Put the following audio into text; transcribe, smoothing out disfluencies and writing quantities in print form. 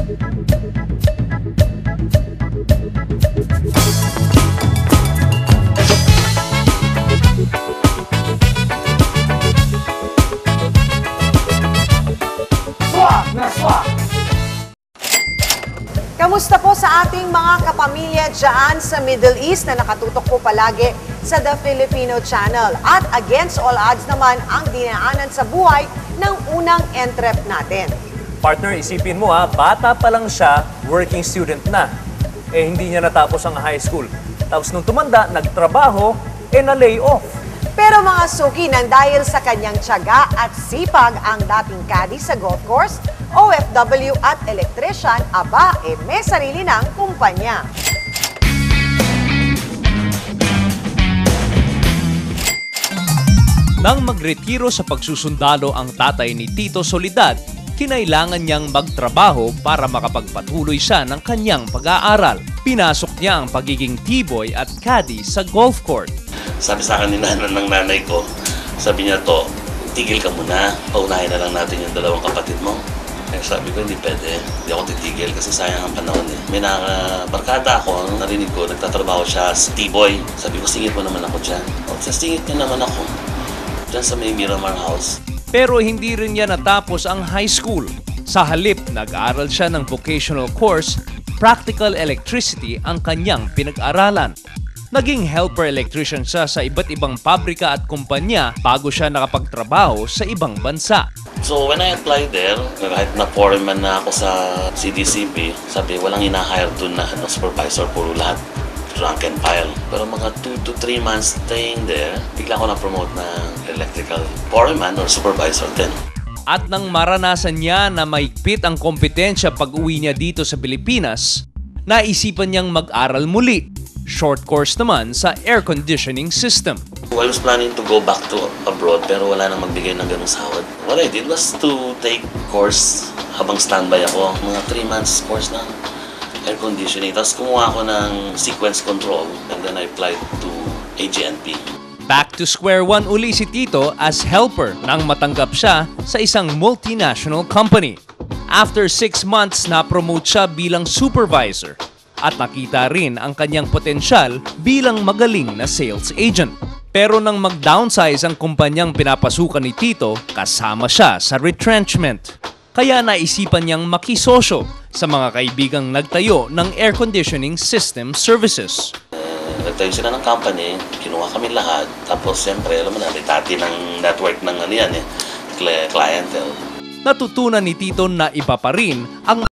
Kamusta po sa ating mga kapamilya dyan sa Middle East na nakatutok po palagi sa The Filipino Channel? At against all odds naman ang dinaanan sa buhay ng unang entrep natin. Partner, isipin mo bata pa lang siya, working student na. Hindi niya natapos ang high school. Tapos nung tumanda, nagtrabaho, na-lay off. Pero mga suki, nang dahil sa kanyang tiyaga at sipag ang dating caddy sa golf course, OFW at electrician, may sarili ng kumpanya. Nang magretiro sa pagsusundalo ang tatay ni Tito Soledad, kinailangan niyang magtrabaho para makapagpatuloy siya ng kanyang pag-aaral. Pinasok niya ang pagiging T-boy at caddy sa golf court. Sabi sa akin ng nanay ko, sabi niya to, tigil ka muna, paunahin na lang natin yung dalawang kapatid mo. Kaya sabi ko, hindi pwede, hindi ako titigil kasi sayang ang panahon eh. May nakabarkada ako, narinig ko, nagtatrabaho siya sa T-boy. Sabi ko, singit mo naman ako dyan. O, singit niya naman ako, dyan sa may Miramar House. Pero hindi rin niya natapos ang high school. Sa halip, nag-aaral siya ng vocational course, Practical Electricity ang kanyang pinag-aralan. Naging helper electrician siya sa iba't ibang pabrika at kumpanya bago siya nakapagtrabaho sa ibang bansa. So when I applied there, kahit na foreman na ako sa CDCP, sabi walang ina-hire doon na supervisor, puro lahat rank and file. Pero mga 2 to 3 months staying there, bigla ko na-promote na electrical foreman or supervisor din. At nang maranasan niya na maigpit ang kompetensya pag-uwi niya dito sa Pilipinas, naisipan niyang mag-aral muli. Short course naman sa air conditioning system. I was planning to go back to abroad pero wala nang magbigay ng ganung sahod. What I did was to take course habang standby ako. Mga 3 months course na air conditioning. Tapos kumuha ako ng sequence control and then I applied to AGNP. Back to square one uli si Tito as helper nang matanggap siya sa isang multinational company. After 6 months, na-promote siya bilang supervisor at nakita rin ang kanyang potensyal bilang magaling na sales agent. Pero nang mag-downsize ang kumpanyang pinapasukan ni Tito, kasama siya sa retrenchment. Kaya naisipan niyang makisosyo sa mga kaibigang nagtayo ng air conditioning system services. Nagtayo sila ng company, kinuha kami lahat. Tapos siyempre, alam mo na, dati ng network ng clientele. Natutunan ni Tito na iba pa rin ang